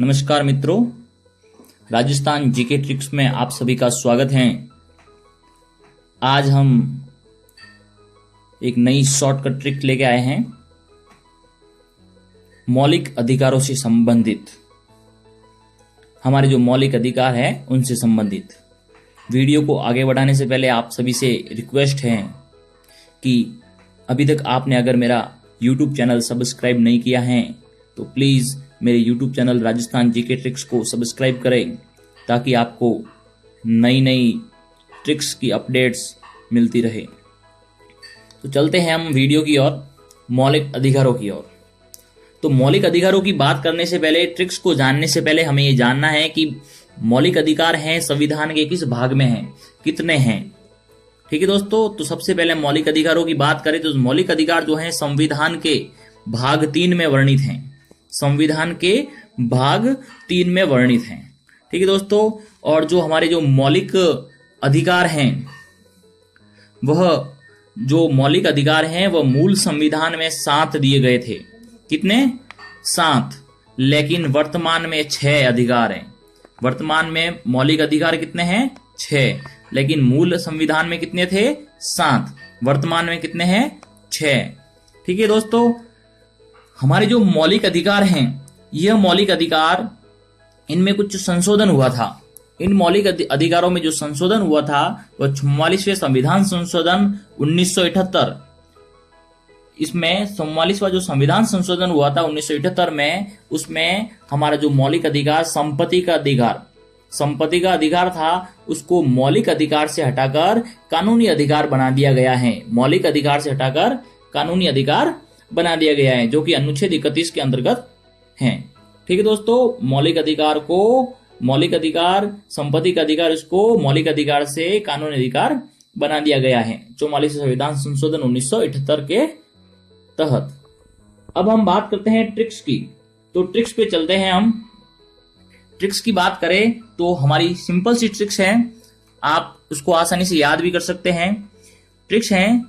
नमस्कार मित्रों, Rajasthan GK tricks में आप सभी का स्वागत है। आज हम एक नई शॉर्टकट ट्रिक लेके आए हैं मौलिक अधिकारों से संबंधित। हमारे जो मौलिक अधिकार हैं उनसे संबंधित। वीडियो को आगे बढ़ाने से पहले आप सभी से रिक्वेस्ट है कि अभी तक आपने अगर मेरा YouTube चैनल सब्सक्राइब नहीं किया है तो प्लीज़ मेरे YouTube channel Rajasthan GK tricks को सब्सक्राइब करें ताकि आपको नई नई ट्रिक्स की अपडेट्स मिलती रहे। तो चलते हैं हम वीडियो की ओर, मौलिक अधिकारों की ओर। तो मौलिक अधिकारों की बात करने से पहले, ट्रिक्स को जानने से पहले हमें ये जानना है कि मौलिक अधिकार हैं संविधान के किस भाग में हैं, कितने हैं। ठीक है दोस्तों, तो सबसे पहले मौलिक अधिकारों की बात करें तो मौलिक अधिकार जो हैं संविधान के भाग 3 में वर्णित हैं। संविधान के भाग 3 में वर्णित हैं। ठीक है दोस्तों, और जो हमारे जो मौलिक अधिकार हैं वह मूल संविधान में 7 दिए गए थे। कितने? 7। लेकिन वर्तमान में 6 अधिकार हैं। वर्तमान में मौलिक अधिकार कितने हैं? 6। लेकिन मूल संविधान में कितने थे? 7। वर्तमान में कितने हैं? 6। ठीक है दोस्तों, हमारे जो मौलिक अधिकार हैं, यह मौलिक अधिकार, इनमें कुछ संशोधन हुआ था। इन मौलिक अधिकारों में जो संशोधन हुआ था वह 44वें संविधान संशोधन 1978। इसमें 44वां जो संविधान संशोधन हुआ था 1978 में, उसमें हमारा जो मौलिक अधिकार संपत्ति का अधिकार था, उसको मौलिक अधिकार से हटाकर कानूनी अधिकार बना दिया गया है। मौलिक अधिकार से हटाकर कानूनी अधिकार बना दिया गया है, जो कि अनुच्छेद 31 के अंतर्गत हैं। ठीक है दोस्तों, मौलिक अधिकार संपत्ति का अधिकार, इसको मौलिक अधिकार से कानूनी अधिकार बना दिया गया है 44वें संविधान संशोधन 1978 के तहत। अब हम बात करते हैं ट्रिक्स की। तो ट्रिक्स पे चलते हैं हम। ट्रिक्स की बात करें तो हमारी सिंपल सी ट्रिक्स है, आप उसको आसानी से याद भी कर सकते हैं। ट्रिक्स है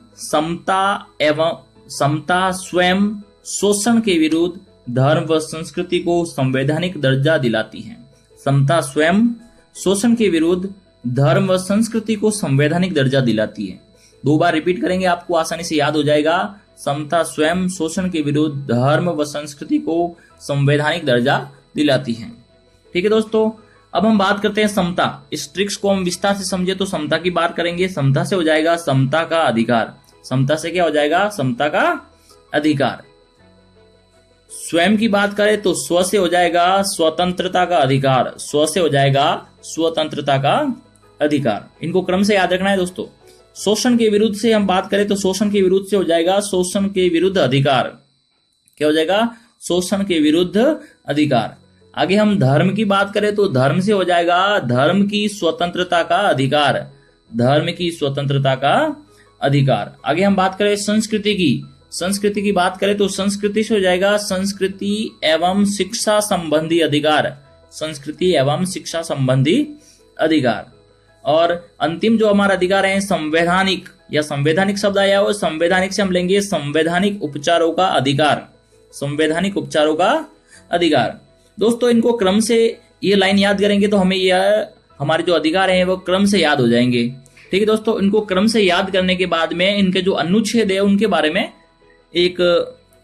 समता स्वयं शोषण के विरुद्ध धर्म व संस्कृति को संवैधानिक दर्जा दिलाती है। समता स्वयं शोषण के विरुद्ध धर्म व संस्कृति को संवैधानिक दर्जा दिलाती है। 2 बार रिपीट करेंगे, आपको आसानी से याद हो जाएगा। समता स्वयं शोषण के विरुद्ध धर्म व संस्कृति को संवैधानिक दर्जा दिलाती है। ठीक है दोस्तों, अब हम बात करते हैं समता। इस ट्रिक्स को हम विस्तार से समझे तो समता की बात करेंगे। समता से हो जाएगा समता का अधिकार। समता से क्या हो जाएगा? समता का अधिकार। स्वयं की बात करें तो स्व से हो जाएगा स्वतंत्रता का अधिकार। स्व से हो जाएगा स्वतंत्रता का अधिकार। इनको क्रम से याद रखना है दोस्तों। शोषण के विरुद्ध से हम बात करें तो शोषण के विरुद्ध से हो जाएगा शोषण के विरुद्ध अधिकार। क्या हो जाएगा? शोषण के विरुद्ध अधिकार। आगे हम धर्म की बात करें तो धर्म से हो जाएगा धर्म की स्वतंत्रता का अधिकार। धर्म की स्वतंत्रता का अधिकार। आगे हम बात करें संस्कृति की बात करें तो संस्कृति से हो जाएगा संस्कृति एवं शिक्षा संबंधी अधिकार। संस्कृति एवं शिक्षा संबंधी अधिकार। और अंतिम जो हमारा अधिकार है संवैधानिक, या संवैधानिक शब्द आया हो, संवैधानिक से हम लेंगे संवैधानिक उपचारों का अधिकार। संवैधानिक उपचारों का अधिकार। दोस्तों, इनको क्रम से ये लाइन याद करेंगे तो हमें यह हमारे जो अधिकार हैं वो क्रम से याद हो जाएंगे। ठीक है दोस्तों, इनको क्रम से याद करने के बाद में इनके जो अनुच्छेद है उनके बारे में एक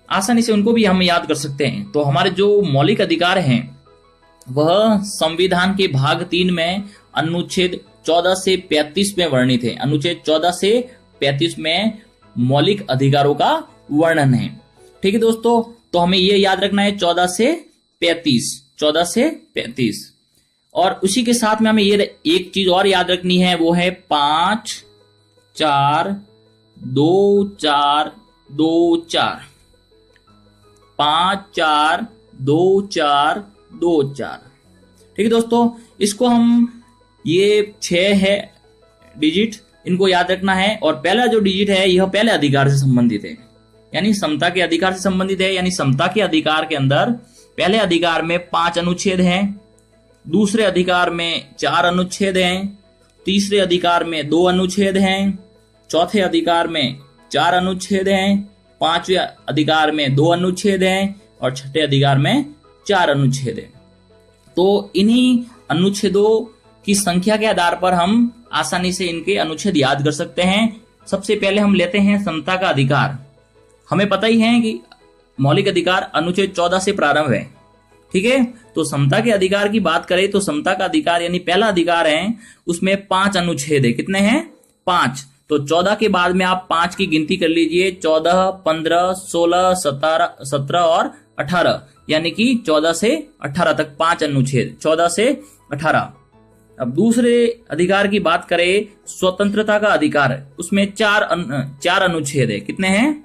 आसानी से उनको भी हम याद कर सकते हैं। तो हमारे जो मौलिक अधिकार हैं वह संविधान के भाग 3 में अनुच्छेद 14 से 35 में वर्णित है। अनुच्छेद 14 से 35 में मौलिक अधिकारों का वर्णन है। ठीक है दोस्तों, तो हमें ये याद रखना है 14 से 35। और उसी के साथ में हमें ये एक चीज और याद रखनी है, वो है 5-4-2-4-2-4। 5-4-2-4-2-4। ठीक है दोस्तों, इसको हम, ये 6 है डिजिट, इनको याद रखना है। और पहला जो डिजिट है यह पहले अधिकार से संबंधित है, यानी समता के अधिकार से संबंधित है। यानी समता के अधिकार के अंदर पहले अधिकार में 5 अनुच्छेद हैं, दूसरे अधिकार में 4 अनुच्छेद हैं, तीसरे अधिकार में 2 अनुच्छेद हैं, चौथे अधिकार में 4 अनुच्छेद हैं, 5वें अधिकार में 2 अनुच्छेद हैं और छठे अधिकार में 4 अनुच्छेद हैं। तो इन्हीं अनुच्छेदों की संख्या के आधार पर हम आसानी से इनके अनुच्छेद याद कर सकते हैं। सबसे पहले हम लेते हैं समता का अधिकार। हमें पता ही है कि मौलिक अधिकार अनुच्छेद 14 से प्रारंभ है, ठीक है। तो समता के अधिकार की बात करें तो समता का अधिकार यानी पहला अधिकार है, उसमें 5 अनुच्छेद है। कितने हैं? 5। तो 14 के बाद में आप 5 की गिनती कर लीजिए, 14, 15, 16, 17 और 18, यानी कि 14 से 18 तक 5 अनुच्छेद, 14 से 18। अब दूसरे अधिकार की बात करें, स्वतंत्रता का अधिकार, उसमें 4 अनुच्छेद है। कितने हैं?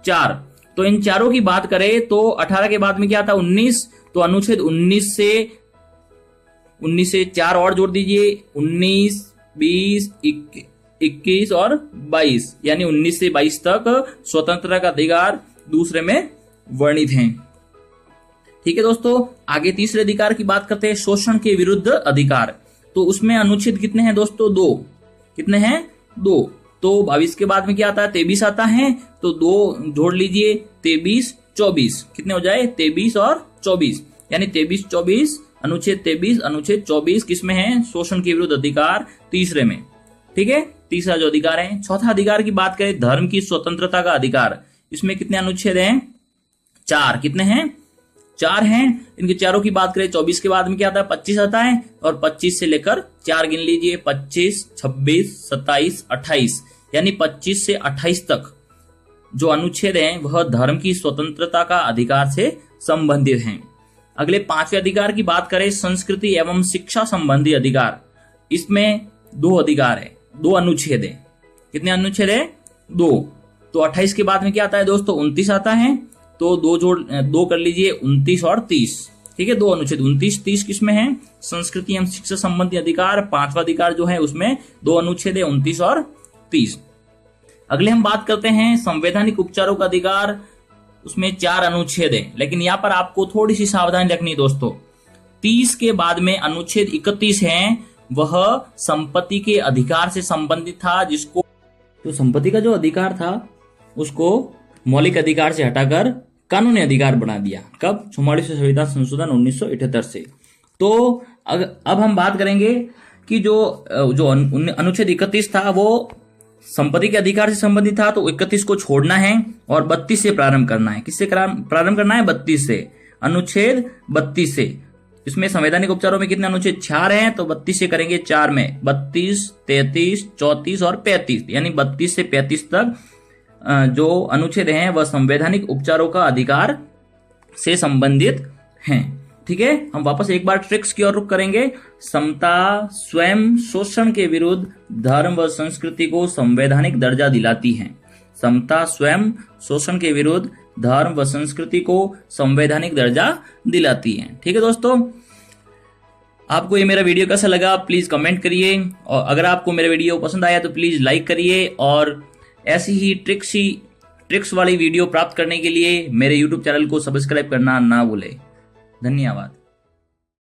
4। तो इन चारों की बात करें तो 18 के बाद में क्या आता है? 19। तो अनुच्छेद 19 से 4 और जोड़ दीजिए, 19, 20, 21 और 22, यानी 19 से 22 तक स्वतंत्रता का अधिकार दूसरे में वर्णित हैं। ठीक है दोस्तों, आगे तीसरे अधिकार की बात करते हैं, शोषण के विरुद्ध अधिकार। तो उसमें अनुच्छेद कितने हैं दोस्तों? 2। कितने हैं? 2। तो 22 के बाद में क्या आता है? 23 आता है। तो 2 जोड़ लीजिए, 23, 24, कितने हो जाए? 23 और 24, यानी 23, 24, अनुच्छेद 23, अनुच्छेद 24 किसमें है? शोषण के विरुद्ध अधिकार तीसरे में। ठीक है, तीसरा जो अधिकार है। चौथा अधिकार की बात करें, धर्म की स्वतंत्रता का अधिकार, इसमें कितने अनुच्छेद हैं? 4। कितने हैं? 4 हैं। इनके चारों की बात करें, 24 के बाद में क्या आता है? 25 आता है, और 25 से लेकर 4 गिन लीजिए, 25, 26, 27, 28, यानी 25 से 28 तक जो अनुच्छेद हैं वह धर्म की स्वतंत्रता का अधिकार से संबंधित हैं। अगले 5वें अधिकार की बात करें, संस्कृति एवं शिक्षा संबंधी अधिकार, इसमें 2 अधिकार है, 2 अनुच्छेद है। कितने अनुच्छेद है? 2। तो 28 के बाद में क्या आता है दोस्तों? 29 आता है। तो 2 कर लीजिए, 29 और 30। ठीक है, 2 अनुच्छेद 29, 30 किसमें है? संस्कृति एवं शिक्षा संबंधी अधिकार। 5वां अधिकार जो है उसमें 2 अनुच्छेद है, 29 और 30। अगले हम बात करते हैं संवैधानिक उपचारों का अधिकार, उसमें 4 अनुच्छेद है। लेकिन यहाँ पर आपको थोड़ी सी सावधानी रखनी दोस्तों, 30 के बाद में अनुच्छेद 31 है, वह संपत्ति के अधिकार से संबंधित था, जिसको तो संपत्ति का जो अधिकार था उसको मौलिक अधिकार से हटाकर कानूनी अधिकार बना दिया। कब? 44वें संविधान संशोधन 1978 से। तो अब हम बात करेंगे कि जो अनुच्छेद 31 था वो संपत्ति के अधिकार से संबंधित था, तो 31 को छोड़ना है और 32 से प्रारंभ करना है। किससे प्रारंभ करना है? 32 से, अनुच्छेद 32 से। इसमें संवैधानिक उपचारों में कितने अनुच्छेद? 4 हैं, तो 32 से करेंगे 4 में, 32, 33, 34 और 35, यानी 32 से 35 तक जो अनुच्छेद हैं वह संवैधानिक उपचारों का अधिकार से संबंधित हैं। ठीक है, हम वापस एक बार ट्रिक्स की ओर रुख करेंगे। समता स्वयं शोषण के विरुद्ध धर्म व संस्कृति को संवैधानिक दर्जा दिलाती है। समता स्वयं शोषण के विरुद्ध धर्म व संस्कृति को संवैधानिक दर्जा दिलाती है। ठीक है दोस्तों, आपको ये मेरा वीडियो कैसा लगा प्लीज कमेंट करिए, और अगर आपको मेरा वीडियो पसंद आया तो प्लीज लाइक करिए, और ऐसी ही ट्रिक्स वाली वीडियो प्राप्त करने के लिए मेरे YouTube चैनल को सब्सक्राइब करना ना भूलें। धन्यवाद।